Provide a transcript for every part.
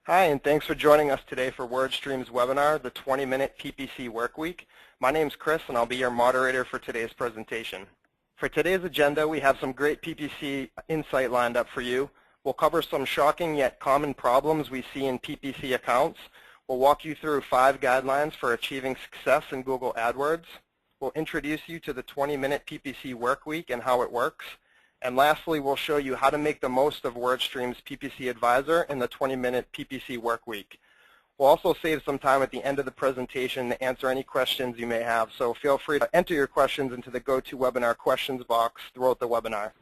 Hi, and thanks for joining us today for WordStream's webinar, the 20-Minute PPC Workweek. My name's Chris, and I'll be your moderator for today's presentation. For today's agenda, we have some great PPC insight lined up for you. We'll cover some shocking yet common problems we see in PPC accounts. We'll walk you through 5 guidelines for achieving success in Google AdWords. We'll introduce you to the 20-Minute PPC Workweek and how it works. And lastly, we'll show you how to make the most of WordStream's PPC Advisor in the 20-Minute PPC Workweek. We'll also save some time at the end of the presentation to answer any questions you may have, so feel free to enter your questions into the GoToWebinar questions box throughout the webinar.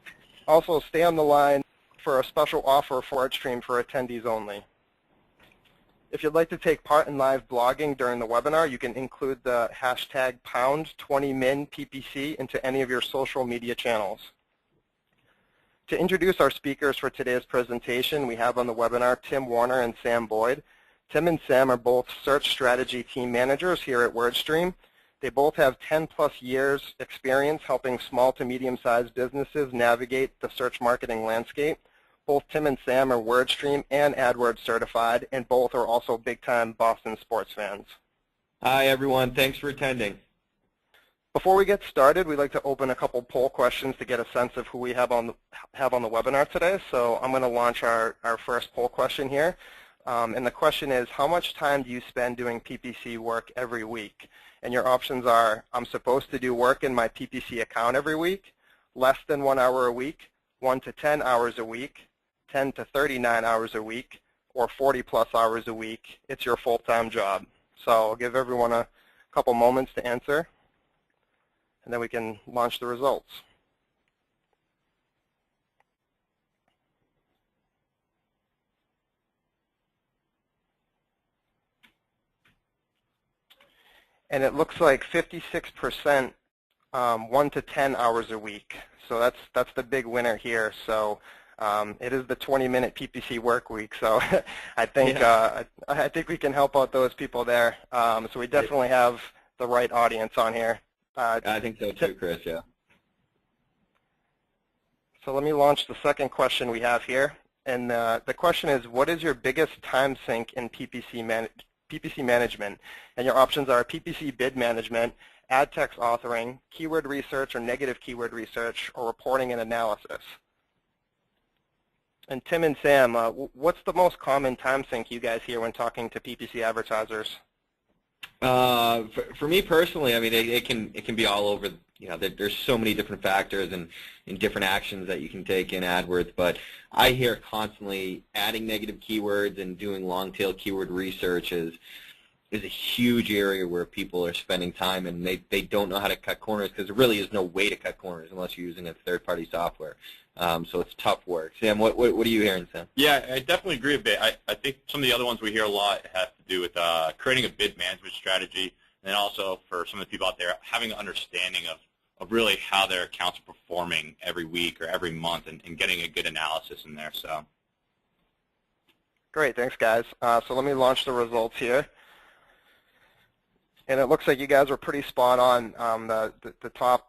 Also, stay on the line for a special offer for WordStream for attendees only. If you'd like to take part in live blogging during the webinar, you can include the hashtag #20MinPPC into any of your social media channels. To introduce our speakers for today's presentation, we have on the webinar Tim Warner and Sam Boyd. Tim and Sam are both search strategy team managers here at WordStream. They both have 10+ years experience helping small to medium-sized businesses navigate the search marketing landscape. Both Tim and Sam are WordStream and AdWords certified, and both are also big-time Boston sports fans. Hi, everyone. Thanks for attending. Before we get started, we'd like to open a couple poll questions to get a sense of who we have on the webinar today. So I'm going to launch our first poll question here. And the question is, how much time do you spend doing PPC work every week? And your options are, I'm supposed to do work in my PPC account every week, less than 1 hour a week, 1 to 10 hours a week, 10 to 39 hours a week, or 40+ hours a week. It's your full-time job. So I'll give everyone a couple moments to answer, and then we can launch the results. And it looks like 56% 1 to 10 hours a week. So that's the big winner here. So it is the 20-minute PPC work week. So I think I think we can help out those people there. So we definitely have the right audience on here. I think so too, Chris, yeah. So let me launch the second question we have here. And the question is, what is your biggest time sink in PPC management? And your options are PPC bid management, ad text authoring, keyword research or negative keyword research, or reporting and analysis. And Tim and Sam, what's the most common time sink you guys hear when talking to PPC advertisers? For me personally, I mean, it can be all over. You know, there's so many different factors and different actions that you can take in AdWords. But I hear constantly adding negative keywords and doing long-tail keyword research is a huge area where people are spending time, and they don't know how to cut corners because there really is no way to cut corners unless you're using a third-party software. So it's tough work. Sam, what are you hearing, Sam? Yeah, I definitely agree a bit. I think some of the other ones we hear a lot have to do with creating a bid management strategy, and also for some of the people out there having an understanding of really how their accounts are performing every week or every month and getting a good analysis in there. So great, thanks guys. So let me launch the results here. And it looks like you guys were pretty spot on. The top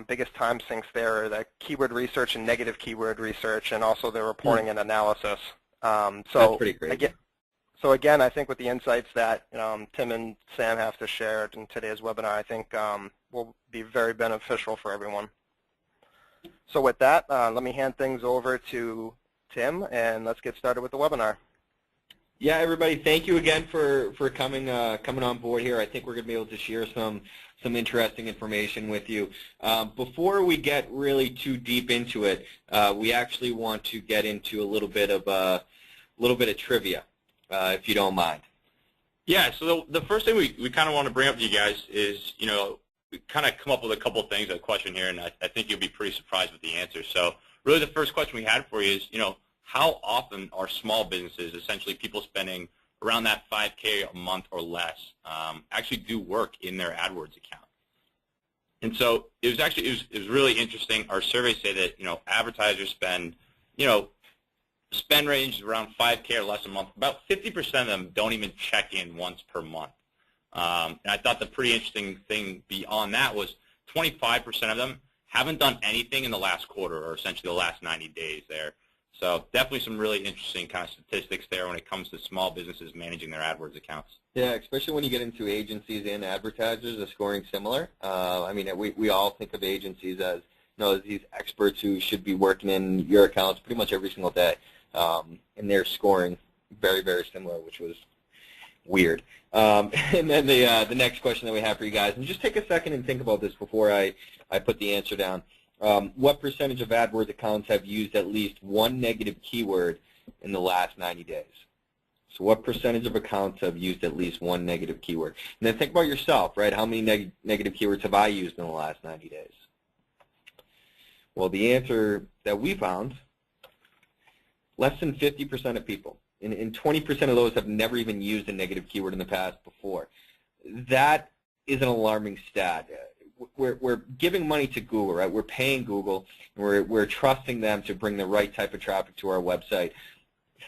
biggest time sinks there are the keyword research and negative keyword research, and also the reporting and analysis. That's pretty great. So again, I think with the insights that Tim and Sam have to share in today's webinar, I think will be very beneficial for everyone. So with that, let me hand things over to Tim, and let's get started with the webinar. Yeah, everybody, thank you again for coming on board here. I think we're going to be able to share some interesting information with you. Before we get really too deep into it, we actually want to get into a little bit of trivia, if you don't mind. Yeah. So the first thing we kind of want to bring up to you guys is, we kind of come up with a couple of things, a question here, and I think you'll be pretty surprised with the answer. So really, the first question we had for you is, how often are small businesses, essentially people spending around that $5K a month or less, actually do work in their AdWords account? And so it was really interesting. Our surveys say that advertisers spend spend range is around $5K or less a month. About 50% of them don't even check in once per month. And I thought the pretty interesting thing beyond that was 25% of them haven't done anything in the last quarter, or essentially the last 90 days there. So definitely some really interesting kind of statistics there when it comes to small businesses managing their AdWords accounts. Yeah, especially when you get into agencies and advertisers, the scoring similar. I mean, we all think of agencies as, as these experts who should be working in your accounts pretty much every single day, and they're scoring very, very similar, which was weird. And then the next question that we have for you guys, and just take a second and think about this before I put the answer down. What percentage of AdWords accounts have used at least one negative keyword in the last 90 days? So what percentage of accounts have used at least one negative keyword? And then think about yourself, right? How many negative keywords have I used in the last 90 days? Well, the answer that we found, less than 50% of people. And 20% of those have never even used a negative keyword in the past before. That is an alarming stat. We're giving money to Google, right? We're paying Google, and we're trusting them to bring the right type of traffic to our website.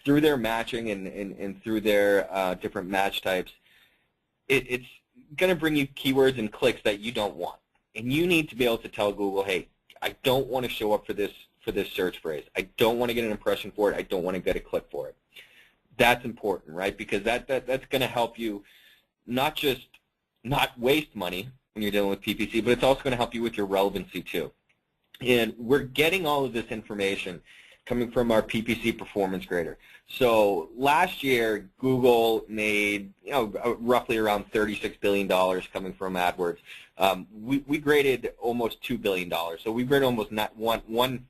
Through their matching and through their different match types, it's going to bring you keywords and clicks that you don't want. And you need to be able to tell Google, hey, I don't want to show up for this search phrase. I don't want to get an impression for it. I don't want to get a click for it. That's important, right? Because that's going to help you not just not waste money when you're dealing with PPC, but it's also going to help you with your relevancy too. And we're getting all of this information coming from our PPC performance grader. So last year, Google made roughly around $36 billion coming from AdWords. We graded almost $2 billion. So we graded almost not one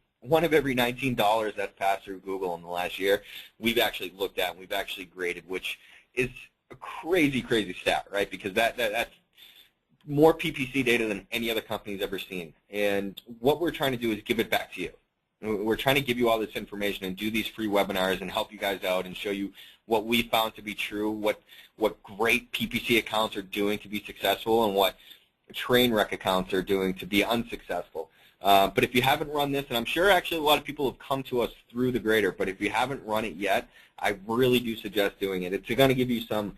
of every $19 that's passed through Google in the last year, we've actually looked at and we've actually graded, which is a crazy, crazy stat, right? Because that's more PPC data than any other company's ever seen. And what we're trying to do is give it back to you. We're trying to give you all this information and do these free webinars and help you guys out and show you what we found to be true, what great PPC accounts are doing to be successful, and what train wreck accounts are doing to be unsuccessful. But if you haven't run this, and I'm sure actually a lot of people have come to us through the grader, but if you haven't run it yet, I really do suggest doing it. It's going to give you some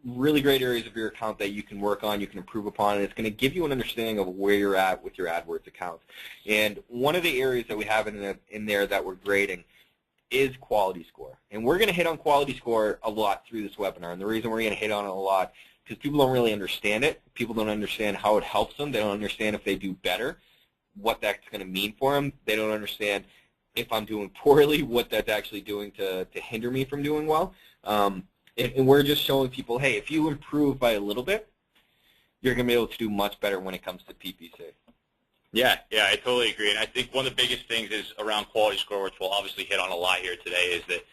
really great areas of your account that you can work on, you can improve upon, and it's going to give you an understanding of where you're at with your AdWords account. And one of the areas that we have in there that we're grading is quality score. And we're going to hit on quality score a lot through this webinar. And the reason we're going to hit on it a lot is because people don't really understand it. People don't understand how it helps them. They don't understand if they do better, what that's going to mean for them. They don't understand if I'm doing poorly, what that's actually doing to hinder me from doing well. And we're just showing people, hey, if you improve by a little bit, you're going to be able to do much better when it comes to PPC. Yeah, I totally agree. And I think one of the biggest things is around quality score, which we'll obviously hit on a lot here today, is that,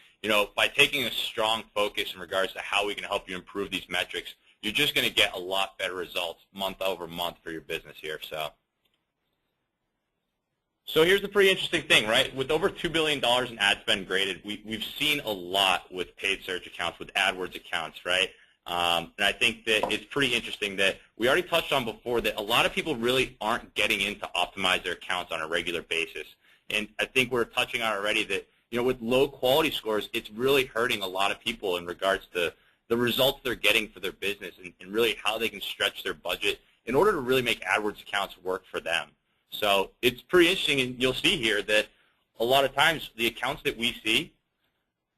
by taking a strong focus in regards to how we can help you improve these metrics, you're just going to get a lot better results month over month for your business here. So here's the pretty interesting thing, right? With over $2 billion in ad spend graded, we've seen a lot with paid search accounts, with AdWords accounts, right? And I think that it's pretty interesting that we already touched on before that a lot of people really aren't getting in to optimize their accounts on a regular basis. And I think we're touching on already that, with low quality scores, it's really hurting a lot of people in regards to the results they're getting for their business and really how they can stretch their budget in order to really make AdWords accounts work for them. So it's pretty interesting, and you'll see here that a lot of times the accounts that we see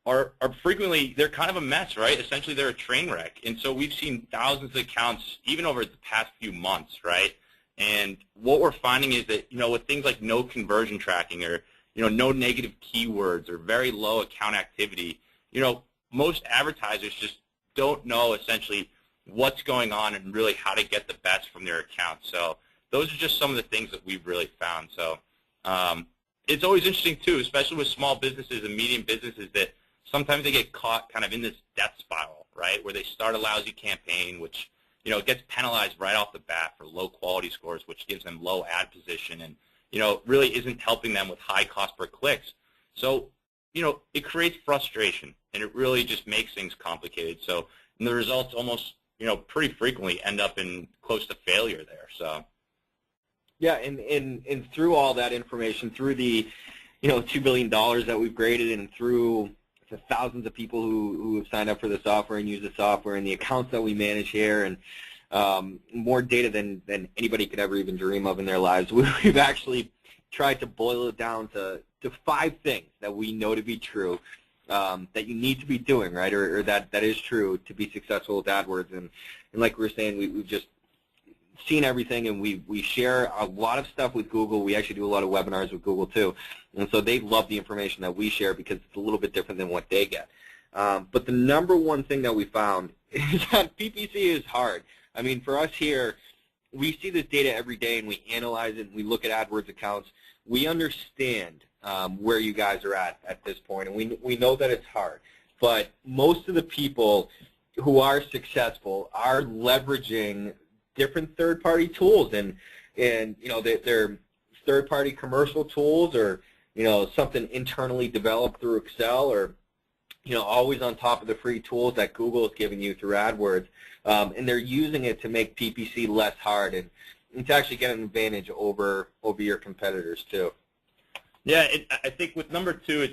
are frequently, they're kind of a mess, right? Essentially, they're a train wreck. And so we've seen thousands of accounts even over the past few months, right? And what we're finding is that, with things like no conversion tracking or, no negative keywords or very low account activity, most advertisers just don't know essentially what's going on and really how to get the best from their accounts. So those are just some of the things that we've really found. So it's always interesting, too, especially with small businesses and medium businesses, that sometimes they get caught kind of in this death spiral, right, where they start a lousy campaign, which, gets penalized right off the bat for low quality scores, which gives them low ad position and, really isn't helping them with high cost per clicks. So, it creates frustration, and it really just makes things complicated. So the results almost, pretty frequently end up in close to failure there. So. Yeah, and through all that information, through the $2 billion that we've graded, and through the thousands of people who have signed up for the software and use the software, and the accounts that we manage here, and more data than anybody could ever even dream of in their lives, we've actually tried to boil it down to to 5 things that we know to be true that you need to be doing, right, or that is true to be successful with AdWords. And like we were saying, we've just seen everything, and we share a lot of stuff with Google. We actually do a lot of webinars with Google too, and so they love the information that we share because it's a little bit different than what they get. But the number one thing that we found is that PPC is hard. I mean, for us here, we see this data every day, and we analyze it, and we look at AdWords accounts. We understand where you guys are at this point, and we know that it's hard. But most of the people who are successful are leveraging different third-party tools, and you know, they're third-party commercial tools, or you know, something internally developed through Excel, or you know, always on top of the free tools that Google is giving you through AdWords, and they're using it to make PPC less hard and to actually get an advantage over your competitors too. Yeah, I think with number 2,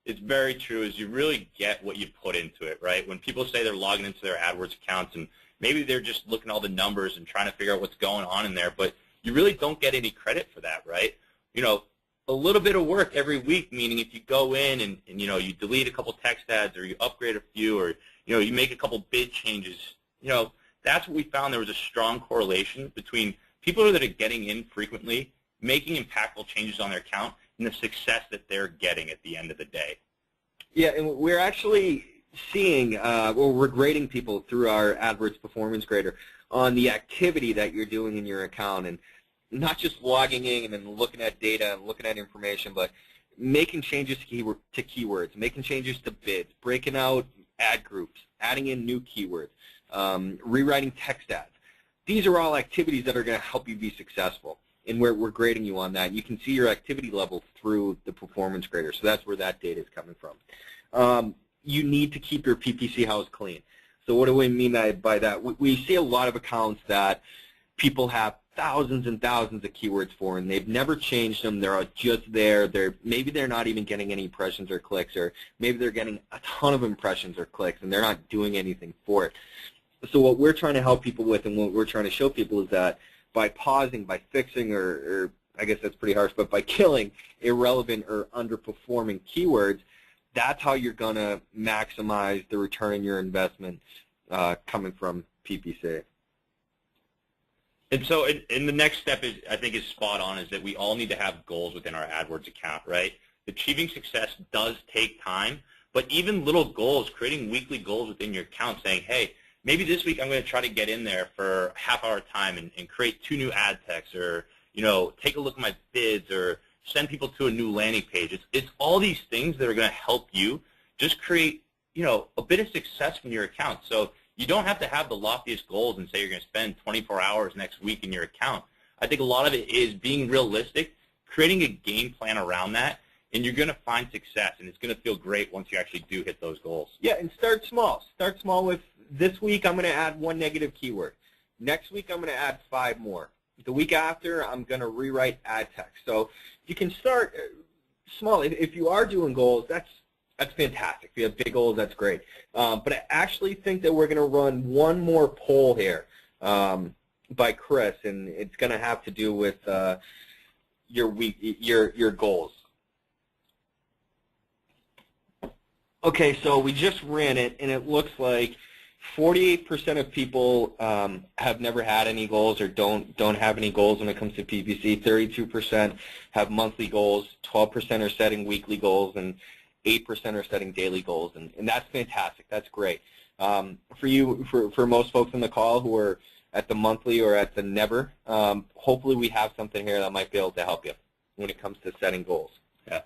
it's very true. Is you really get what you put into it, right? When people say they're logging into their AdWords accounts, and maybe they're just looking at all the numbers and trying to figure out what's going on in there, but you really don't get any credit for that, right? You know, a little bit of work every week, meaning if you go in and you know, you delete a couple text ads, or you upgrade a few, or you know, you make a couple bid changes, you know, that's what we found. There was a strong correlation between people that are getting in frequently, making impactful changes on their account, and the success that they're getting at the end of the day. Yeah, and we're actually seeing, we're grading people through our AdWords Performance Grader on the activity that you're doing in your account, and not just logging in and then looking at data and looking at information, but making changes to keywords, making changes to bids, breaking out ad groups, adding in new keywords, rewriting text ads. These are all activities that are going to help you be successful, and we're grading you on that. You can see your activity level through the Performance Grader, so that's where that data is coming from. You need to keep your PPC house clean. So what do we mean by that? We see a lot of accounts that people have thousands and thousands of keywords for, and they've never changed them. They're just there. Maybe they're not even getting any impressions or clicks, or maybe they're getting a ton of impressions or clicks, and they're not doing anything for it. So what we're trying to help people with, and what we're trying to show people, is that by pausing, by fixing, or I guess that's pretty harsh, but by killing irrelevant or underperforming keywords, that's how you're going to maximize the return on your investment coming from PPC. And so and the next step is, I think, is spot on, is that we all need to have goals within our AdWords account, right? Achieving success does take time, but even little goals, creating weekly goals within your account, saying, hey, maybe this week I'm going to try to get in there for half-hour time and create 2 new ad texts, or you know, take a look at my bids, or send people to a new landing page. It's all these things that are going to help you just create, you know, a bit of success from your account. So you don't have to have the loftiest goals and say you're going to spend 24 hours next week in your account. I think a lot of it is being realistic, creating a game plan around that, and you're going to find success, and it's going to feel great once you actually do hit those goals. Yeah, and start small. Start small with, this week I'm going to add 1 negative keyword. Next week I'm going to add 5 more. The week after, I'm going to rewrite ad text. So you can start small. If you are doing goals, that's fantastic. If you have big goals, that's great. But I actually think that we're going to run one more poll here by Chris, and it's going to have to do with your goals. Okay, so we just ran it, and it looks like 48% of people have never had any goals, or don't have any goals when it comes to PPC. 32% have monthly goals. 12% are setting weekly goals, and 8% are setting daily goals, and that's fantastic. That's great. For most folks on the call who are at the monthly or at the never, hopefully we have something here that might be able to help you when it comes to setting goals. Yeah.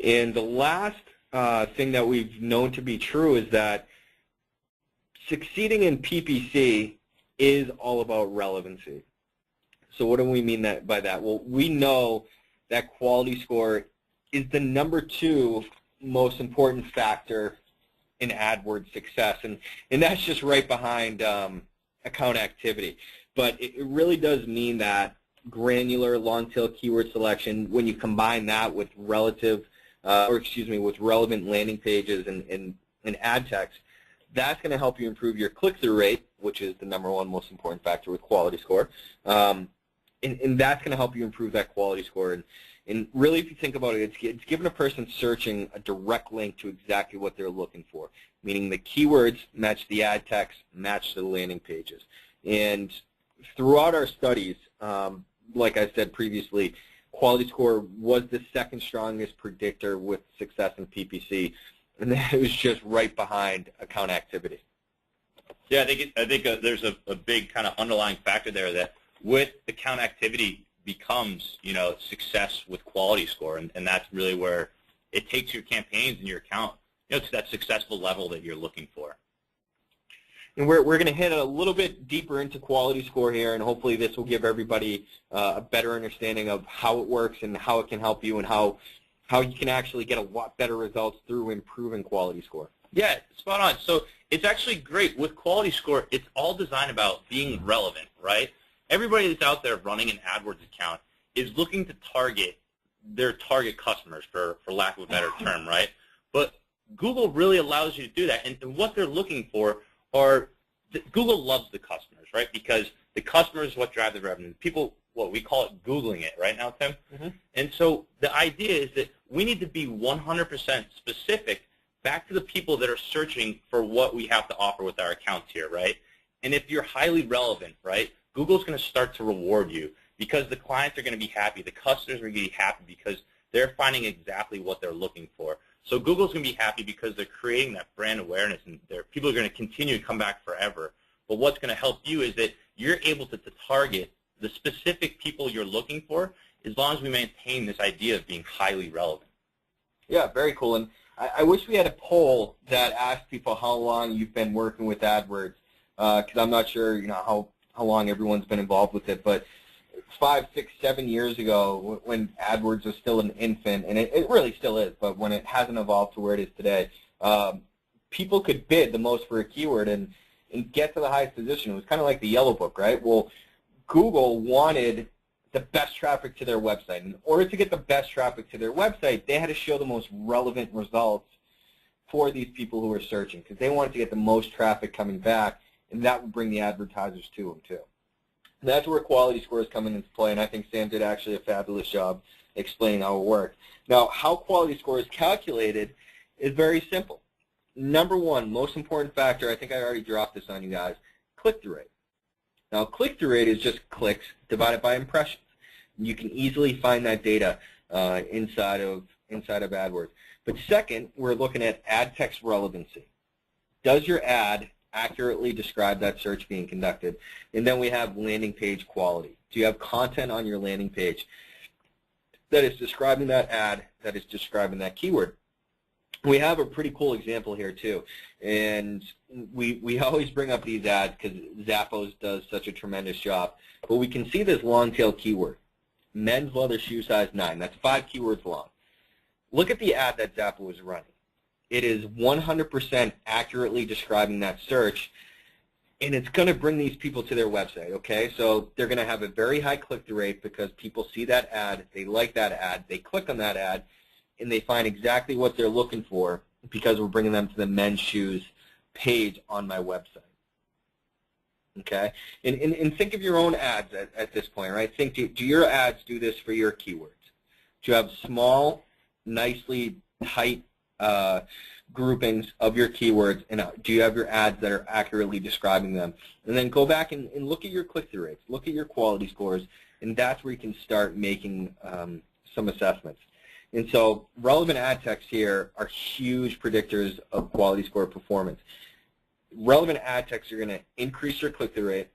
And the last thing that we've known to be true is that succeeding in PPC is all about relevancy. So what do we mean by that? Well, we know that quality score is the number 2 most important factor in AdWords success, and that's just right behind account activity. But it really does mean that granular long-tail keyword selection, when you combine that with with relevant landing pages and ad text, that's going to help you improve your click-through rate, which is the number 1 most important factor with quality score. And that's going to help you improve that quality score. And really, if you think about it, it's giving a person searching a direct link to exactly what they're looking for, meaning the keywords match the ad text, match the landing pages. And throughout our studies, like I said previously, quality score was the second strongest predictor with success in PPC, and that was just right behind account activity. Yeah, I think there's a big kind of underlying factor there that with account activity becomes, success with quality score, and that's really where it takes your campaigns and your account, to that successful level that you're looking for. And we're going to hit a little bit deeper into quality score here, and hopefully this will give everybody a better understanding of how it works and how it can help you and how you can actually get a lot better results through improving quality score. Yeah, spot on. So it's actually great. With quality score, it's all designed about being relevant, right? Everybody that's out there running an AdWords account is looking to target their target customers, for lack of a better term, right? But Google really allows you to do that, and what they're looking for are, Google loves the customers, right? Because the customers is what drive the revenue. People, we call it Googling it, right now, Tim? Mm-hmm. And so the idea is that we need to be 100% specific back to the people that are searching for what we have to offer with our accounts here, right? And if you're highly relevant, right, Google's going to start to reward you because the clients are going to be happy, the customers are going to be happy because they're finding exactly what they're looking for. So Google's going to be happy because they're creating that brand awareness, and people are going to continue to come back forever. But what's going to help you is that you're able to target the specific people you're looking for as long as we maintain this idea of being highly relevant. Yeah, very cool. And I wish we had a poll that asked people how long you've been working with AdWords, because I'm not sure how long everyone's been involved with it. But 5, 6, 7 years ago, when AdWords was still an infant, and it really still is, but when it hasn't evolved to where it is today, people could bid the most for a keyword and get to the highest position. It was kind of like the Yellow Book, right? Well, Google wanted the best traffic to their website. In order to get the best traffic to their website, they had to show the most relevant results for these people who were searching, because they wanted to get the most traffic coming back, and that would bring the advertisers to them too. And that's where quality scores come into play, and I think Sam did actually a fabulous job explaining how it worked. Now, how quality score is calculated is very simple. Number one, most important factor, I think I already dropped this on you guys, click-through rate. Now, click-through rate is just clicks divided by impressions. You can easily find that data inside of AdWords. But second, we're looking at ad text relevancy. Does your ad accurately describe that search being conducted? And then we have landing page quality. Do you have content on your landing page that is describing that ad, that is describing that keyword? We have a pretty cool example here too, and we always bring up these ads because Zappos does such a tremendous job. But we can see this long tail keyword, men's leather shoe size 9. That's 5 keywords long. Look at the ad that Zappos is running. It is 100% accurately describing that search, and it's going to bring these people to their website, okay? So they're going to have a very high click-through rate because people see that ad, they like that ad, they click on that ad, and they find exactly what they're looking for because we're bringing them to the men's shoes page on my website. Okay? And think of your own ads at this point, right? Think, do your ads do this for your keywords? Do you have small, nicely tight groupings of your keywords, and do you have your ads that are accurately describing them? And then go back and look at your click-through rates, look at your quality scores, and that's where you can start making some assessments. And so relevant ad text here are huge predictors of quality score performance. Relevant ad text are going to increase your click-through rate,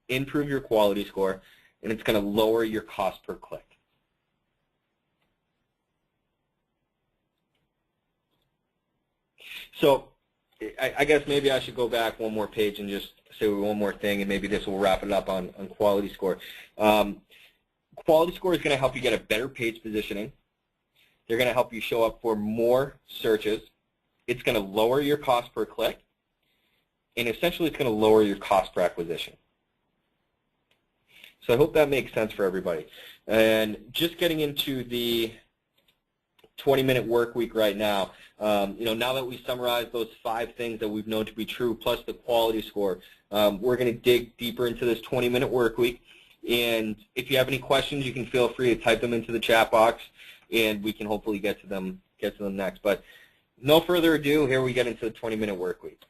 improve your quality score, and it's going to lower your cost per click. So I guess maybe I should go back one more page and just say one more thing, and maybe this will wrap it up on quality score. Quality score is going to help you get a better page positioning. They're going to help you show up for more searches. It's going to lower your cost per click, and essentially it's going to lower your cost per acquisition. So I hope that makes sense for everybody. And just getting into the 20-minute work week right now, now that we summarized those 5 things that we've known to be true plus the quality score, we're going to dig deeper into this 20-minute work week. And if you have any questions, you can feel free to type them into the chat box, and we can hopefully get to them next. But no further ado, here we get into the 20-minute work week.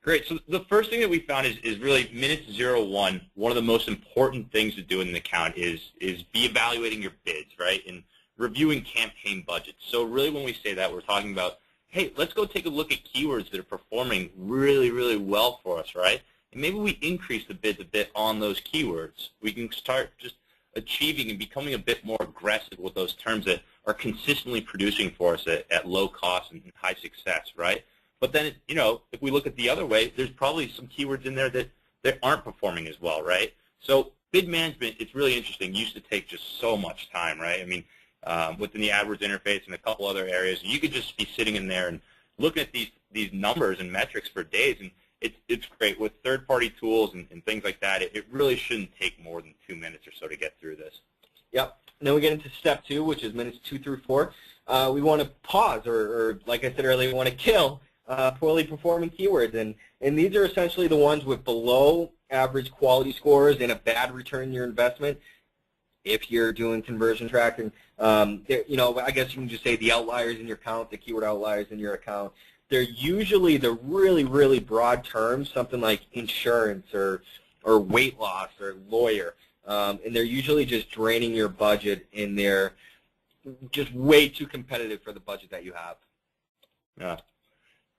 Great. So the first thing that we found is really minutes 0-1. One of the most important things to do in an account is be evaluating your bids, right, and reviewing campaign budgets. So really when we say that, we're talking about, hey, let's go take a look at keywords that are performing really, really well for us, right? And maybe we increase the bids a bit on those keywords. We can start just achieving and becoming a bit more aggressive with those terms that are consistently producing for us at low cost and high success, right? But then, you know, if we look at the other way, there's probably some keywords in there that aren't performing as well, right? So bid management, it's really interesting. It used to take just so much time, right? I mean, within the AdWords interface and a couple other areas, you could just be sitting in there and looking at these numbers and metrics for days, and it's great. With third-party tools and things like that, it really shouldn't take more than 2 minutes or so to get through this. Yep. And then we get into step 2, which is minutes 2 through 4. We want to pause, or like I said earlier, we want to kill poorly performing keywords, and these are essentially the ones with below average quality scores and a bad return on your investment. If you're doing conversion tracking, you know, I guess you can just say the outliers in your account, the keyword outliers in your account. They're usually the really, really broad terms, something like insurance or weight loss or lawyer, and they're usually just draining your budget, and they're just way too competitive for the budget that you have. Yeah.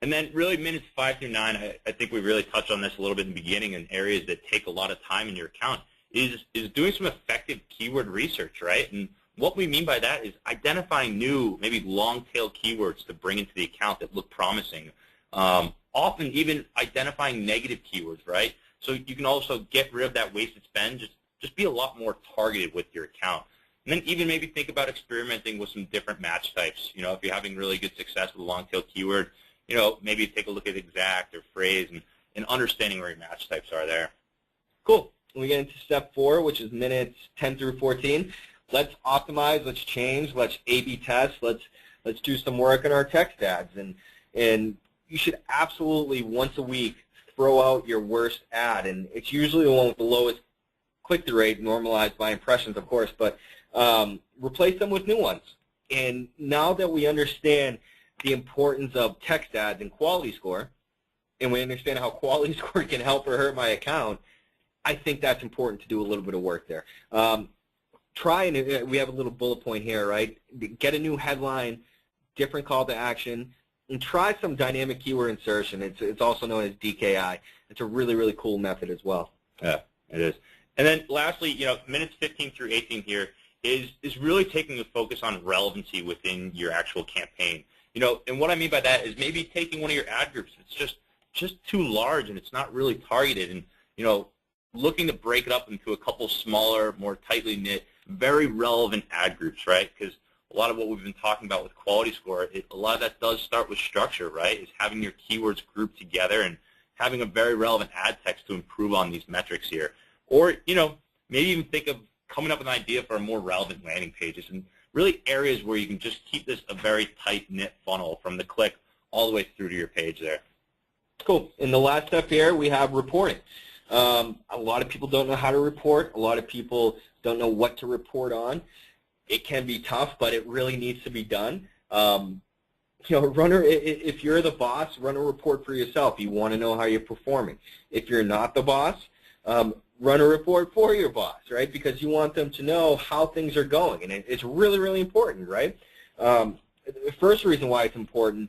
And then really minutes 5 through 9, I think we really touched on this a little bit in the beginning, in areas that take a lot of time in your account, is doing some effective keyword research, right? And what we mean by that is identifying new, maybe long-tail keywords to bring into the account that look promising. Often even identifying negative keywords, right? So you can also get rid of that wasted spend, just be a lot more targeted with your account. And then even maybe think about experimenting with some different match types. You know, if you're having really good success with a long-tail keyword, you know, maybe take a look at exact or phrase and understanding where your match types are there. Cool. We get into step 4, which is minutes 10 through 14. Let's optimize, let's change, let's A/B test, let's do some work on our text ads. And you should absolutely once a week throw out your worst ad. And it's usually the one with the lowest click-through rate, normalized by impressions, of course, but replace them with new ones. And now that we understand the importance of text ads and quality score, and we understand how quality score can help or hurt my account, I think that's important to do a little bit of work there. Try, and we have a little bullet point here, right? Get a new headline, different call to action, and try some dynamic keyword insertion. It's also known as DKI. It's a really, really cool method as well. Yeah, it is. And then lastly, you know, minutes 15 through 18 here is really taking a focus on relevancy within your actual campaign. You know, and what I mean by that is maybe taking one of your ad groups that's just too large and it's not really targeted, and, you know, looking to break it up into a couple smaller, more tightly knit, very relevant ad groups, right? Because a lot of what we've been talking about with quality score, a lot of that does start with structure, right? Is having your keywords grouped together and having a very relevant ad text to improve on these metrics here. Or, you know, maybe even think of coming up with an idea for more relevant landing pages, and really areas where you can just keep this a very tight-knit funnel from the click all the way through to your page there. Cool. In the last step here, we have reporting. A lot of people don't know how to report. A lot of people don't know what to report on. It can be tough, but it really needs to be done. You know, if you're the boss, run a report for yourself. You want to know how you're performing. If you're not the boss, run a report for your boss, right? Because you want them to know how things are going, and it's really, really important, right? The first reason why it's important,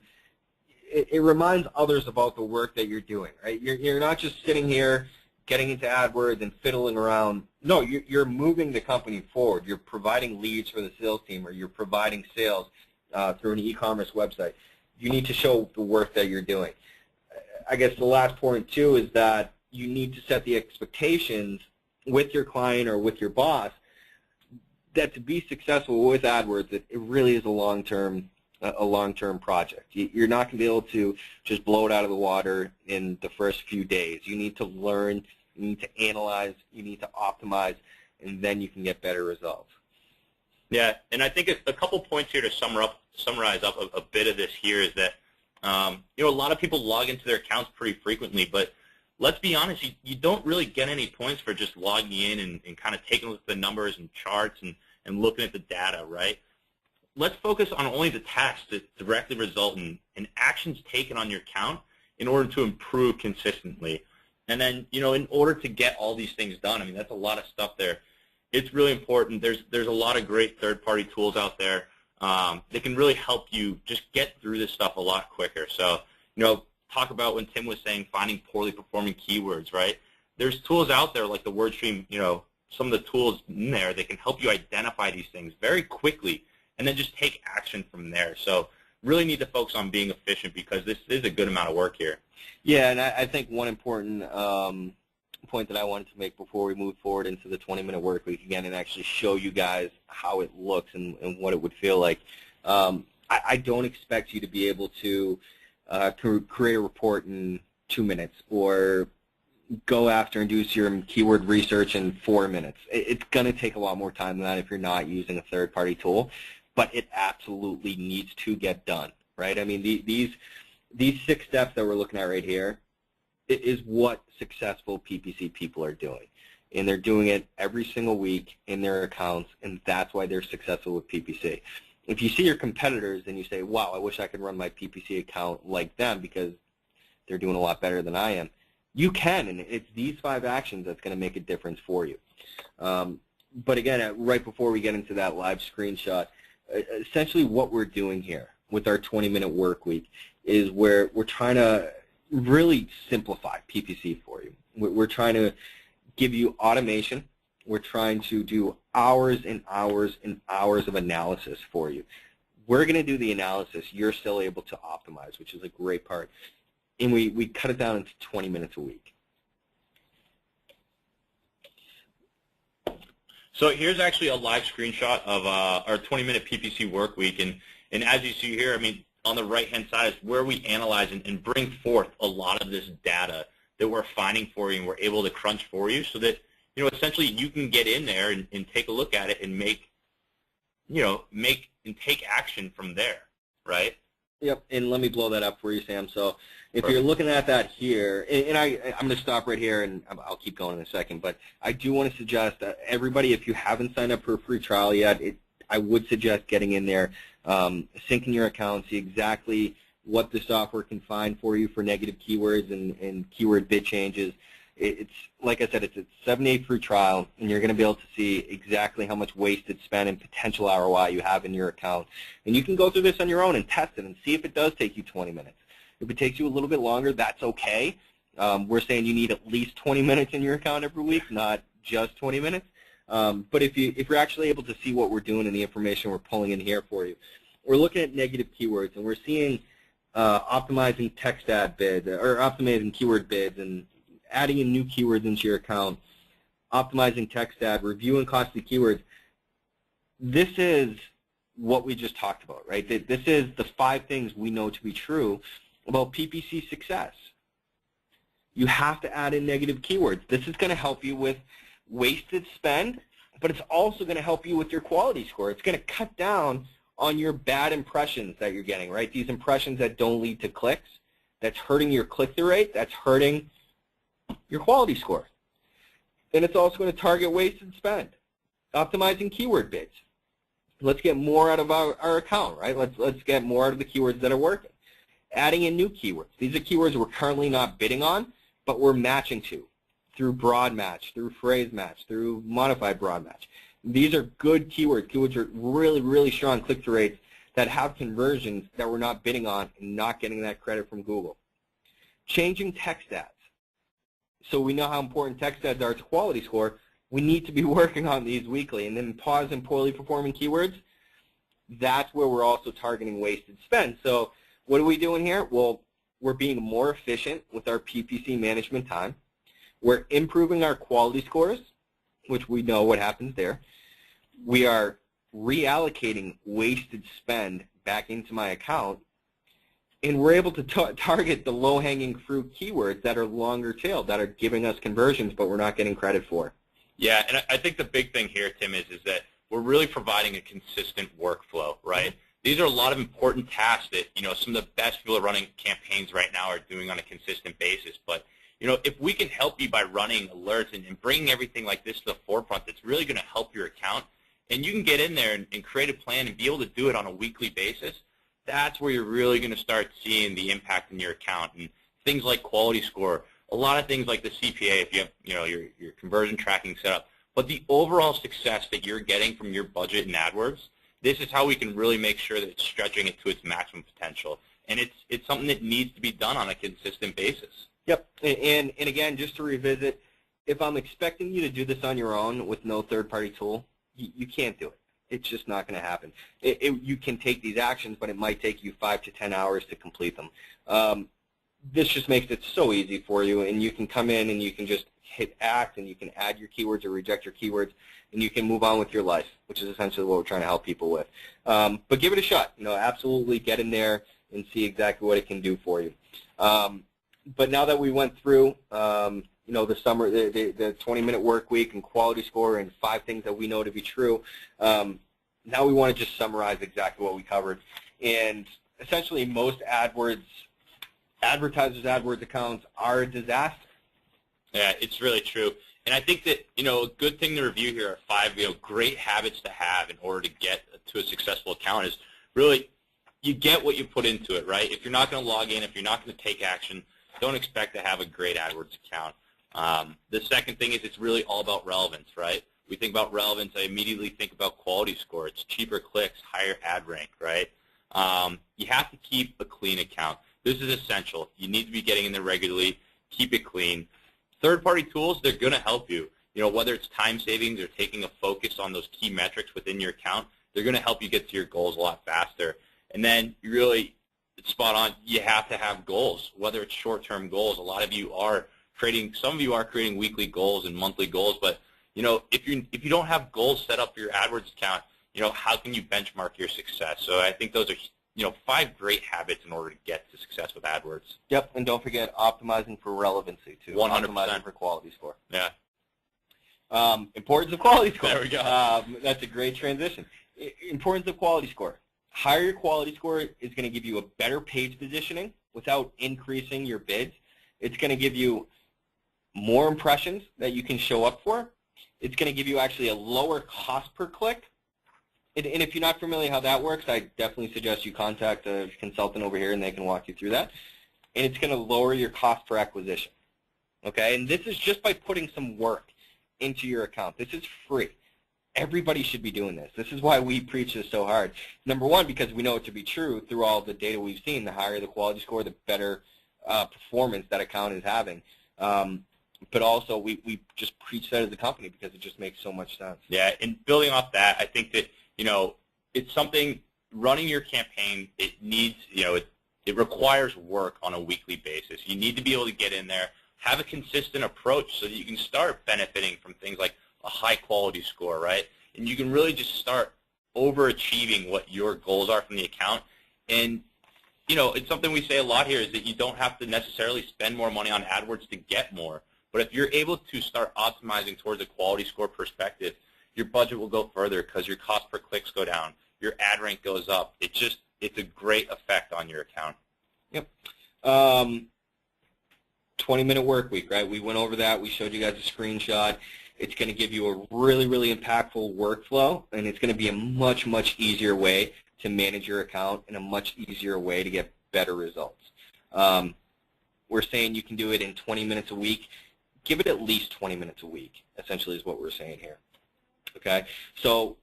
it reminds others about the work that you're doing, right? You're not just sitting here getting into AdWords and fiddling around. No, you're moving the company forward. You're providing leads for the sales team, or you're providing sales through an e-commerce website. You need to show the work that you're doing. I guess the last point, too, is that you need to set the expectations with your client or with your boss that to be successful with AdWords, it really is a long-term project. You're not going to be able to just blow it out of the water in the first few days. You need to learn, you need to analyze, you need to optimize, and then you can get better results. Yeah, and I think a couple points here to summarize up a bit of this here is that, you know, a lot of people log into their accounts pretty frequently, but let's be honest, you don't really get any points for just logging in and kind of taking a look at the numbers and charts and looking at the data, right? Let's focus on only the tasks that directly result in actions taken on your account in order to improve consistently. And then, in order to get all these things done, I mean, that's a lot of stuff there. It's really important. There's a lot of great third-party tools out there that can really help you just get through this stuff a lot quicker. So, talk about when Tim was saying finding poorly performing keywords, right? There's tools out there like the WordStream, some of the tools in there that can help you identify these things very quickly and then just take action from there. So really need to focus on being efficient because this is a good amount of work here. Yeah, and I think one important point that I wanted to make before we move forward into the 20-minute work week again and actually show you guys how it looks and what it would feel like. I don't expect you to be able to create a report in 2 minutes or go after and do your keyword research in 4 minutes. It's going to take a lot more time than that if you're not using a third-party tool, but it absolutely needs to get done, right? I mean, these 6 steps that we're looking at right here is what successful PPC people are doing, and they're doing it every single week in their accounts, and that's why they're successful with PPC. If you see your competitors and you say, wow, I wish I could run my PPC account like them because they're doing a lot better than I am, you can, and it's these 5 actions that's going to make a difference for you. But again, right before we get into that live screenshot, essentially what we're doing here with our 20-minute work week is where we're trying to really simplify PPC for you. We're trying to give you automation. We're trying to do hours and hours and hours of analysis for you. We're going to do the analysis. You're still able to optimize, which is a great part. And we cut it down into 20 minutes a week. So here's actually a live screenshot of our 20-minute PPC work week. And as you see here, I mean, on the right-hand side is where we analyze and bring forth a lot of this data that we're finding for you and we're able to crunch for you so that, essentially you can get in there and take a look at it and make and take action from there, right? Yep, and let me blow that up for you, Sam. So if you're looking at that here, and I'm going to stop right here, and I'll keep going in a second, but I do want to suggest that everybody, if you haven't signed up for a free trial yet, I would suggest getting in there, syncing your account, see exactly what the software can find for you for negative keywords and keyword bid changes. It's like I said, it's a 7-day free trial, and you're going to be able to see exactly how much wasted spend and potential ROI you have in your account. And you can go through this on your own and test it and see if it does take you 20 minutes. If it takes you a little bit longer, that's okay. We're saying you need at least 20 minutes in your account every week, not just 20 minutes. But if you're actually able to see what we're doing and the information we're pulling in here for you, we're looking at negative keywords, and we're seeing optimizing text ad bids or optimizing keyword bids and adding in new keywords into your account, optimizing text ad, reviewing costly keywords. This is what we just talked about, right? This is the 5 things we know to be true about PPC success. You have to add in negative keywords. This is going to help you with wasted spend, but it's also going to help you with your quality score. It's going to cut down on your bad impressions that you're getting, right? These impressions that don't lead to clicks, that's hurting your click-through rate, that's hurting your quality score. And it's also going to target wasted spend. Optimizing keyword bids. Let's get more out of our account, right? Let's get more out of the keywords that are working. Adding in new keywords. These are keywords we're currently not bidding on, but we're matching to through broad match, through phrase match, through modified broad match. These are good keywords. Keywords are really, really strong click-through rates that have conversions that we're not bidding on and not getting that credit from Google. Changing text ads. So we know how important text ads are to quality score. We need to be working on these weekly. And then pause and poorly performing keywords. That's where we're also targeting wasted spend. So what are we doing here? Well, we're being more efficient with our PPC management time. We're improving our quality scores, which we know what happens there. We are reallocating wasted spend back into my account. And we're able to target the low-hanging fruit keywords that are longer tailed, that are giving us conversions, but we're not getting credit for. Yeah, and I think the big thing here, Tim, is that we're really providing a consistent workflow, right? Mm-hmm. These are a lot of important tasks that, some of the best people running campaigns right now are doing on a consistent basis. But, if we can help you by running alerts and bringing everything like this to the forefront, that's really going to help your account, and you can get in there and create a plan and be able to do it on a weekly basis, that's where you're really going to start seeing the impact in your account. And things like quality score, a lot of things like the CPA, if you have your conversion tracking set up, but the overall success that you're getting from your budget in AdWords, this is how we can really make sure that it's stretching it to its maximum potential. And it's something that needs to be done on a consistent basis. Yep, and again, just to revisit, if I'm expecting you to do this on your own with no third-party tool, you can't do it. It's just not going to happen. You can take these actions, but it might take you 5 to 10 hours to complete them. This just makes it so easy for you, and you can come in and you can just hit act, and you can add your keywords or reject your keywords, and you can move on with your life, which is essentially what we're trying to help people with. But give it a shot. Absolutely get in there and see exactly what it can do for you. But now that we went through, the 20-minute work week and quality score and 5 things that we know to be true, now we want to just summarize exactly what we covered. And essentially, most advertisers' AdWords accounts are a disaster. Yeah, it's really true. And I think that, a good thing to review here are 5, great habits to have in order to get to a successful account is really you get what you put into it, right? If you're not going to log in, if you're not going to take action, don't expect to have a great AdWords account. The second thing is it's really all about relevance, right? We think about relevance, I immediately think about quality score. It's cheaper clicks, higher ad rank, right? You have to keep a clean account. This is essential. You need to be getting in there regularly. Keep it clean. Third-party tools, they're going to help you. Whether it's time savings or taking a focus on those key metrics within your account, they're going to help you get to your goals a lot faster. And then you really, it's spot on, you have to have goals, whether it's short-term goals. A lot of you are creating, some of you are creating weekly goals and monthly goals, but if you don't have goals set up for your AdWords account, how can you benchmark your success? So I think those are 5 great habits in order to get to success with AdWords. Yep, and don't forget optimizing for relevancy too. 100%. Optimizing for quality score. Yeah. Importance of quality score. There we go. That's a great transition. Importance of quality score. Higher your quality score is going to give you a better page positioning without increasing your bids. It's going to give you more impressions that you can show up for. It's going to give you actually a lower cost per click. And if you're not familiar how that works, I definitely suggest you contact a consultant over here and they can walk you through that. And it's going to lower your cost per acquisition. Okay? And this is just by putting some work into your account. This is free. Everybody should be doing this. This is why we preach this so hard. Number one, because we know it to be true through all the data we've seen. The higher the quality score, the better performance that account is having. But also, we just preach that as a company because it just makes so much sense. Yeah, and building off that, I think that, it's something, running your campaign, it needs, it requires work on a weekly basis. You need to be able to get in there, have a consistent approach so that you can start benefiting from things like a high quality score, right? And you can really just start overachieving what your goals are from the account. And, it's something we say a lot here is that you don't have to necessarily spend more money on AdWords to get more. But if you're able to start optimizing towards a quality score perspective, your budget will go further because your cost per clicks go down, your ad rank goes up. It's a great effect on your account. Yep. 20-minute work week, right? We went over that. We showed you guys a screenshot. It's going to give you a really, really impactful workflow, and it's going to be a much, much easier way to manage your account and a much easier way to get better results. We're saying you can do it in 20 minutes a week. Give it at least 20 minutes a week, essentially is what we're saying here. Okay, so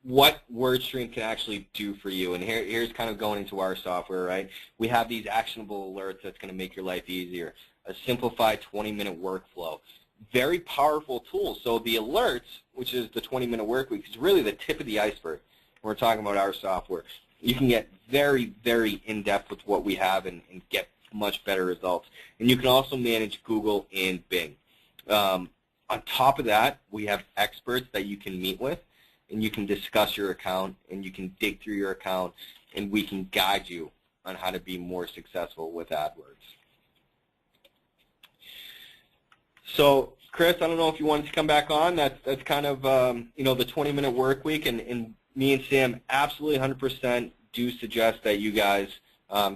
what WordStream can actually do for you, and here's kind of going into our software, right? We have these actionable alerts that's going to make your life easier, a simplified 20-minute workflow. Very powerful tool. So the alerts, which is the 20-minute work week, is really the tip of the iceberg when we're talking about our software. You can get very, very in-depth with what we have and get much better results. And you can also manage Google and Bing. On top of that, we have experts that you can meet with, and you can discuss your account, and you can dig through your account, and we can guide you on how to be more successful with AdWords. So, Chris, I don't know if you wanted to come back on. That's kind of the 20-minute work week, and me and Sam absolutely 100% do suggest that you guys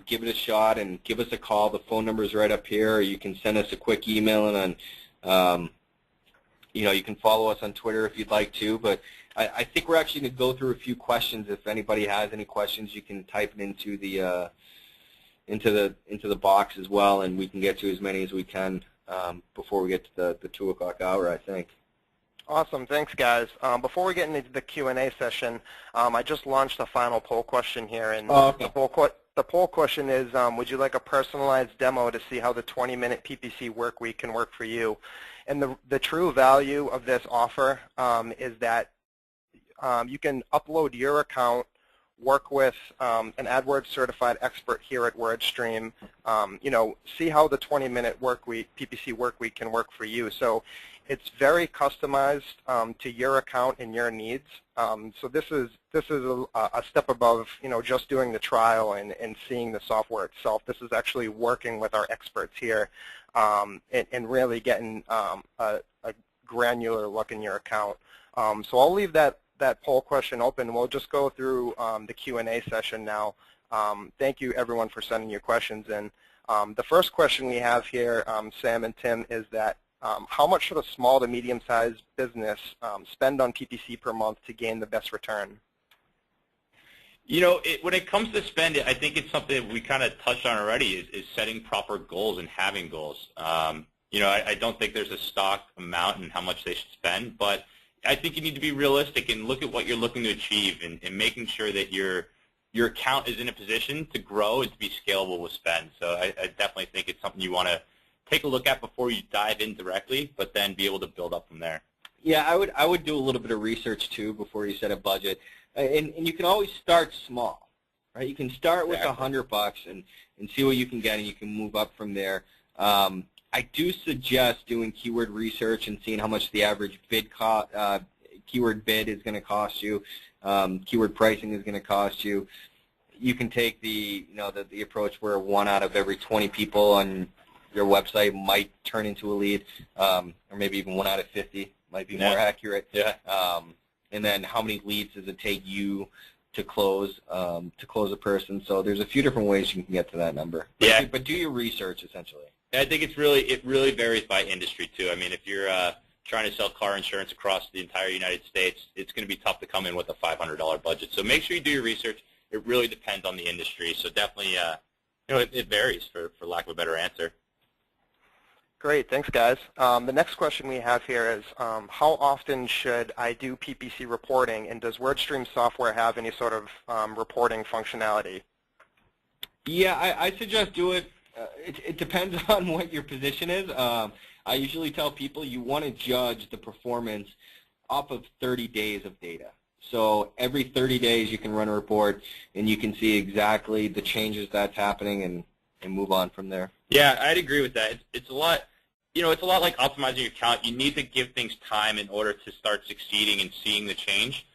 give it a shot and give us a call. The phone number is right up here, or you can send us a quick email, and you can follow us on Twitter if you'd like to. But I think we're actually going to go through a few questions. If anybody has any questions, you can type it into the box as well, and we can get to as many as we can before we get to the 2 o'clock hour, I think. Awesome. Thanks, guys. Before we get into the Q&A session, I just launched the final poll question here. And okay. The poll question is, would you like a personalized demo to see how the 20-minute PPC work week can work for you? And the true value of this offer is that you can upload your account, work with an AdWords certified expert here at WordStream, see how the 20-minute PPC work week can work for you. So it's very customized to your account and your needs. So this is a step above just doing the trial and seeing the software itself. This is actually working with our experts here and really getting a granular look in your account. So I'll leave that poll question open. We'll just go through the Q&A session now. Thank you, everyone, for sending your questions in. The first question we have here, Sam and Tim, is that how much should a small to medium-sized business spend on PPC per month to gain the best return? When it comes to spend, I think it's something that we kind of touched on already, is setting proper goals and having goals. I don't think there's a stock amount in how much they should spend, but I think you need to be realistic and look at what you're looking to achieve and making sure that your account is in a position to grow and to be scalable with spend. So I definitely think it's something you want to take a look at before you dive in directly, but then be able to build up from there. Yeah, I would do a little bit of research too before you set a budget, and you can always start small, right? You can start with $100 and see what you can get, and you can move up from there. I do suggest doing keyword research and seeing how much the average keyword bid is going to cost you, keyword pricing is going to cost you. You can take the approach where 1 out of every 20 people on your website might turn into a lead, or maybe even 1 out of 50 might be more accurate. Yeah. And then how many leads does it take you to close a person? So there's a few different ways you can get to that number. But do your research essentially. I think it really varies by industry too. I mean, if you're trying to sell car insurance across the entire United States, it's going to be tough to come in with a $500 budget. So make sure you do your research. It really depends on the industry. So definitely, it varies for lack of a better answer. Great, thanks, guys. The next question we have here is, how often should I do PPC reporting, and does WordStream software have any sort of reporting functionality? Yeah, I suggest do it. It depends on what your position is. I usually tell people you want to judge the performance off of 30 days of data. So every 30 days you can run a report and you can see exactly the changes that's happening and move on from there. Yeah, I'd agree with that. It's a lot. It's a lot like optimizing your account. You need to give things time in order to start succeeding and seeing the change.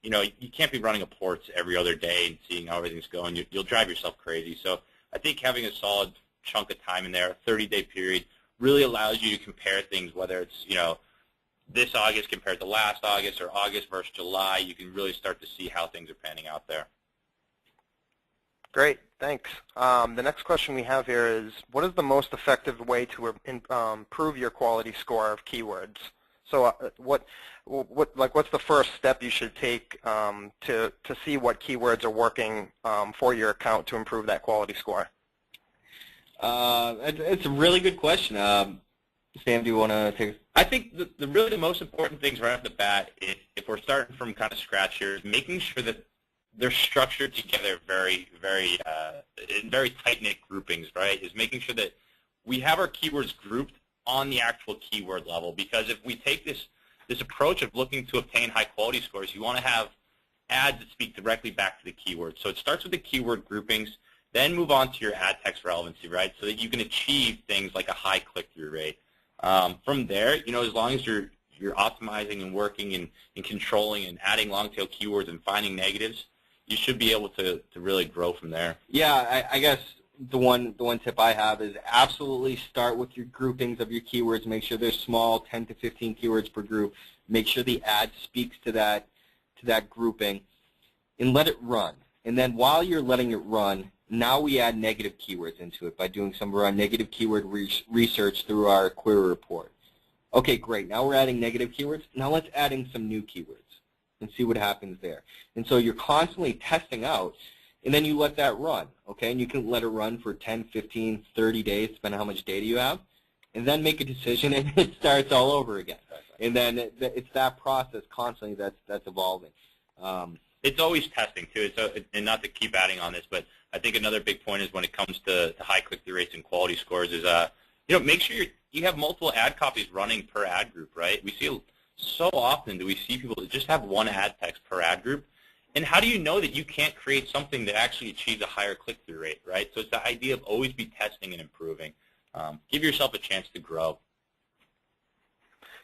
You can't be running reports every other day and seeing how everything's going. You'll drive yourself crazy. So I think having a solid chunk of time in there, a 30-day period, really allows you to compare things, whether it's, this August compared to last August or August versus July. You can really start to see how things are panning out there. Great, thanks. The next question we have here is, what is the most effective way to improve your quality score of keywords? So what's the first step you should take to see what keywords are working for your account to improve that quality score? It's a really good question. Sam, do you want to take? I think really the most important things right off the bat, if we're starting from kind of scratch here, is making sure that they're structured together very, very in very tight-knit groupings, right? Is making sure that we have our keywords grouped on the actual keyword level, because if we take this approach of looking to obtain high-quality scores, you want to have ads that speak directly back to the keyword. So it starts with the keyword groupings, then move on to your ad text relevancy, right, so that you can achieve things like a high click-through rate. From there, as long as you're optimizing and working and controlling and adding long-tail keywords and finding negatives, you should be able to really grow from there. Yeah, I guess the one tip I have is absolutely start with your groupings of your keywords. Make sure they're small, 10 to 15 keywords per group. Make sure the ad speaks to that grouping, and let it run. And then while you're letting it run, Now we add negative keywords into it by doing some of our negative keyword research through our query report. Okay, great. Now we're adding negative keywords. Now let's add in some new keywords and see what happens there. And so you're constantly testing out, and then you let that run, okay? And you can let it run for 10, 15, 30 days, depending on how much data you have, and then make a decision, and it starts all over again. And then it's that process constantly that's evolving. It's always testing, too. And not to keep adding on this, but I think another big point is when it comes to high click-through rates and quality scores is, make sure you have multiple ad copies running per ad group, right? We see so often do we see people that just have one ad text per ad group. And how do you know that you can't create something that actually achieves a higher click-through rate, right? So it's the idea of always be testing and improving. Give yourself a chance to grow.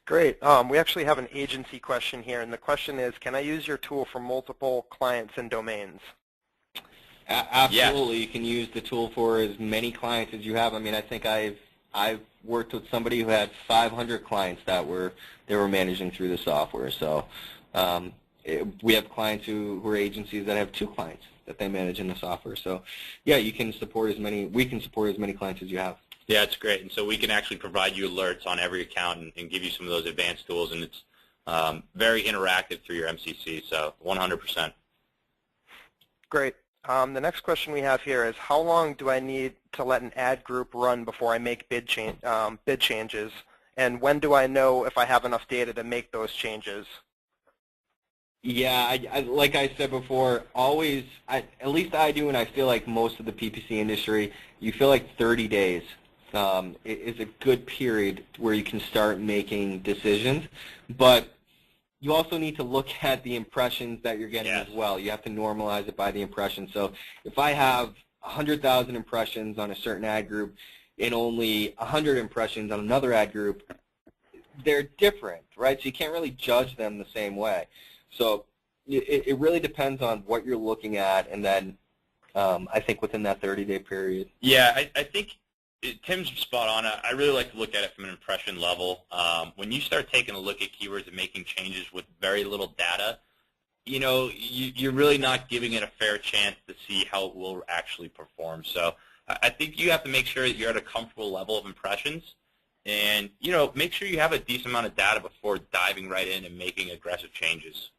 Great. We actually have an agency question here, and the question is, can I use your tool for multiple clients and domains? Absolutely. Yes. You can use the tool for as many clients as you have. I mean, I think I've worked with somebody who had 500 clients that they were managing through the software. So we have clients who are agencies that have 2 clients that they manage in the software. So yeah, we can support as many clients as you have. Yeah, it's great. And so we can actually provide you alerts on every account and give you some of those advanced tools, and it's very interactive through your MCC, so 100%. Great. The next question we have here is, how long do I need to let an ad group run before I make bid changes? And when do I know if I have enough data to make those changes? Yeah, like I said before, always, at least I do, and I feel like most of the PPC industry, you feel like 30 days is a good period where you can start making decisions. But you also need to look at the impressions that you're getting as well. You have to normalize it by the impressions. So if I have 100,000 impressions on a certain ad group and only 100 impressions on another ad group, they're different, right? So you can't really judge them the same way. So it really depends on what you're looking at, and then I think within that 30-day period. Yeah, I think Tim's spot on. I really like to look at it from an impression level. When you start taking a look at keywords and making changes with very little data, you're really not giving it a fair chance to see how it will actually perform. So I think you have to make sure that you're at a comfortable level of impressions, and make sure you have a decent amount of data before diving right in and making aggressive changes.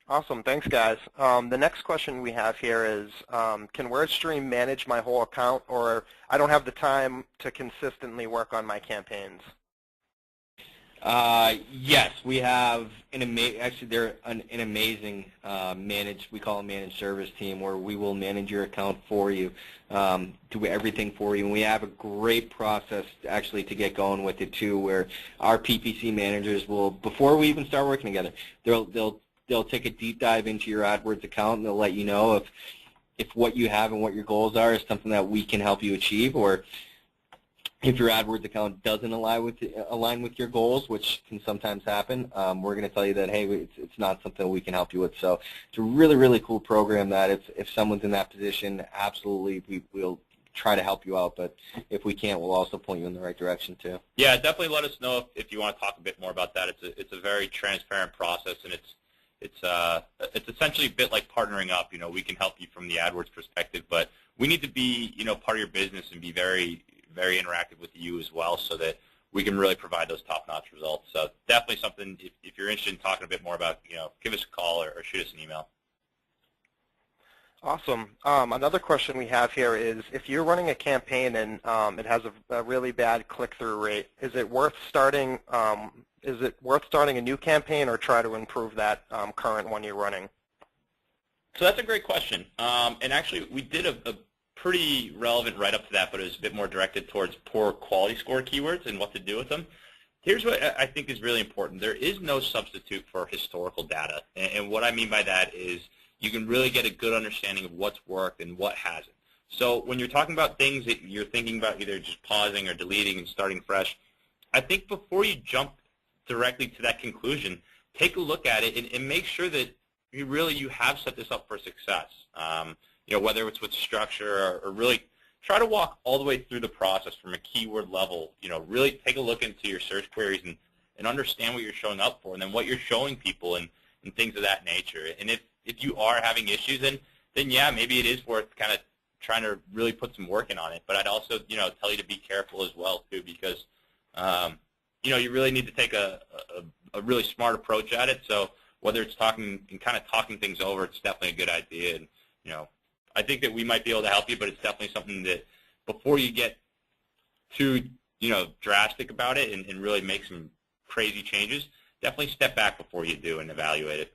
Awesome. Thanks, guys. The next question we have here is, can WordStream manage my whole account, or I don't have the time to consistently work on my campaigns? Yes, we have actually they're an amazing we call it managed service team, where we will manage your account for you, do everything for you, and we have a great process actually to get going with it too, where our PPC managers will, before we even start working together, they'll take a deep dive into your AdWords account, and they'll let you know if what you have and what your goals are is something that we can help you achieve, or if your AdWords account doesn't align with your goals, which can sometimes happen, we're going to tell you that, hey, it's not something we can help you with. So it's a really, really cool program that if someone's in that position, absolutely we'll try to help you out. But if we can't, we'll also point you in the right direction too. Yeah, definitely let us know if you want to talk a bit more about that. It's a very transparent process, and it's essentially a bit like partnering up. We can help you from the AdWords perspective, but we need to be part of your business and be very, very interactive with you as well, so that we can really provide those top-notch results. So definitely something, if you're interested in talking a bit more about, give us a call or shoot us an email. Awesome. Another question we have here is, if you're running a campaign and it has a really bad click-through rate, is it worth starting a new campaign, or try to improve that current one you're running? So that's a great question. And actually, we did a pretty relevant write-up to that, but it was a bit more directed towards poor quality score keywords and what to do with them. Here's what I think is really important. There is no substitute for historical data. And what I mean by that is you can really get a good understanding of what's worked and what hasn't. So when you're talking about things that you're thinking about either just pausing or deleting and starting fresh, I think before you jump directly to that conclusion, take a look at it and make sure that you have set this up for success. Whether it's with structure or really try to walk all the way through the process from a keyword level. Really take a look into your search queries and understand what you're showing up for, and then what you're showing people and things of that nature. And if you are having issues, then then yeah, maybe it is worth kind of trying to really put some work in on it. But I'd also, tell you to be careful as well too, because, you really need to take a really smart approach at it. So whether it's talking things over, it's definitely a good idea. And, I think that we might be able to help you, but it's definitely something that before you get too, drastic about it and really make some crazy changes, definitely step back before you do and evaluate it.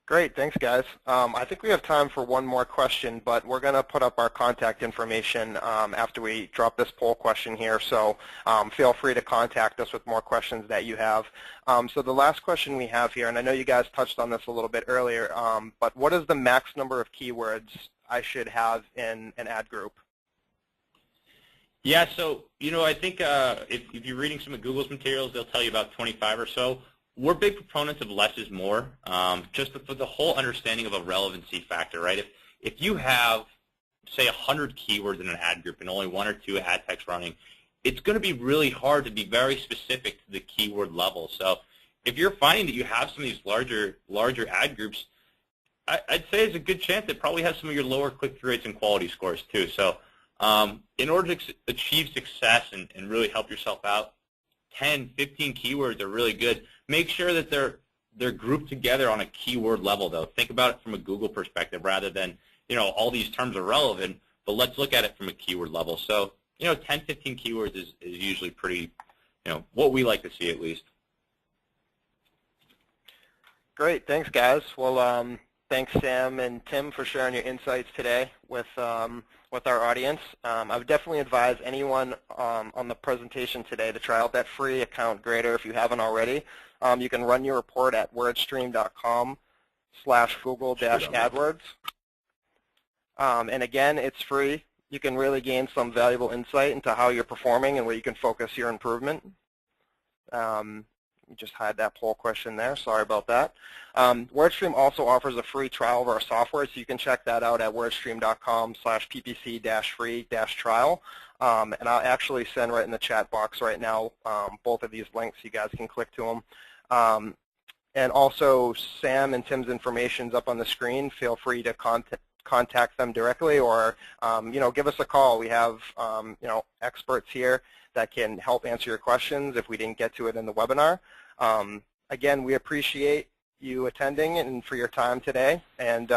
Great, thanks guys. I think we have time for one more question, but we're going to put up our contact information after we drop this poll question here, so feel free to contact us with more questions that you have. So the last question we have here, and I know you guys touched on this a little bit earlier, but what is the max number of keywords I should have in an ad group? Yeah, so, I think if you're reading some of Google's materials, they'll tell you about 25 or so. We're big proponents of less is more, just for the whole understanding of a relevancy factor, right? If you have, say, 100 keywords in an ad group and only 1 or 2 ad text running, it's going to be really hard to be very specific to the keyword level. So if you're finding that you have some of these larger ad groups, I'd say there's a good chance that probably has some of your lower click-through rates and quality scores too. So in order to achieve success and really help yourself out, 10, 15 keywords are really good. Make sure that they're grouped together on a keyword level, though. Think about it from a Google perspective rather than, all these terms are relevant, but let's look at it from a keyword level. So, 10, 15 keywords is usually pretty, what we like to see at least. Great, thanks guys. Well, thanks Sam and Tim for sharing your insights today with our audience. I would definitely advise anyone on the presentation today to try out that free account grader if you haven't already. You can run your report at wordstream.com/Google-AdWords. And again, it's free. You can really gain some valuable insight into how you're performing and where you can focus your improvement. Just hide that poll question there. Sorry about that. WordStream also offers a free trial of our software, so you can check that out at wordstream.com/ppc-free-trial. And I'll actually send right in the chat box right now both of these links so you guys can click to them. And also, Sam and Tim's information is up on the screen. Feel free to contact them directly or, give us a call. We have, experts here that can help answer your questions if we didn't get to it in the webinar. Again, we appreciate you attending and for your time today, and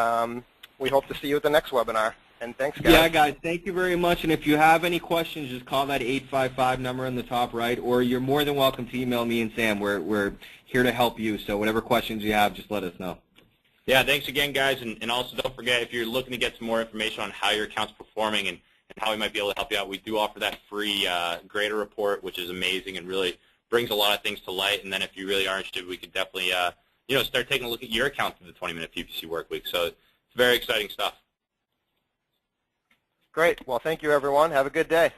we hope to see you at the next webinar. And thanks, guys. Yeah, guys, thank you very much. And if you have any questions, just call that 855 number on the top right, or you're more than welcome to email me and Sam. We're here to help you, so whatever questions you have, just let us know. Yeah, thanks again, guys. And also don't forget, if you're looking to get some more information on how your account's performing and how we might be able to help you out, we do offer that free grader report, which is amazing and really brings a lot of things to light. And then if you really are interested, we could definitely start taking a look at your account through the 20-minute PPC work week. So it's very exciting stuff. Great. Well, thank you, everyone. Have a good day.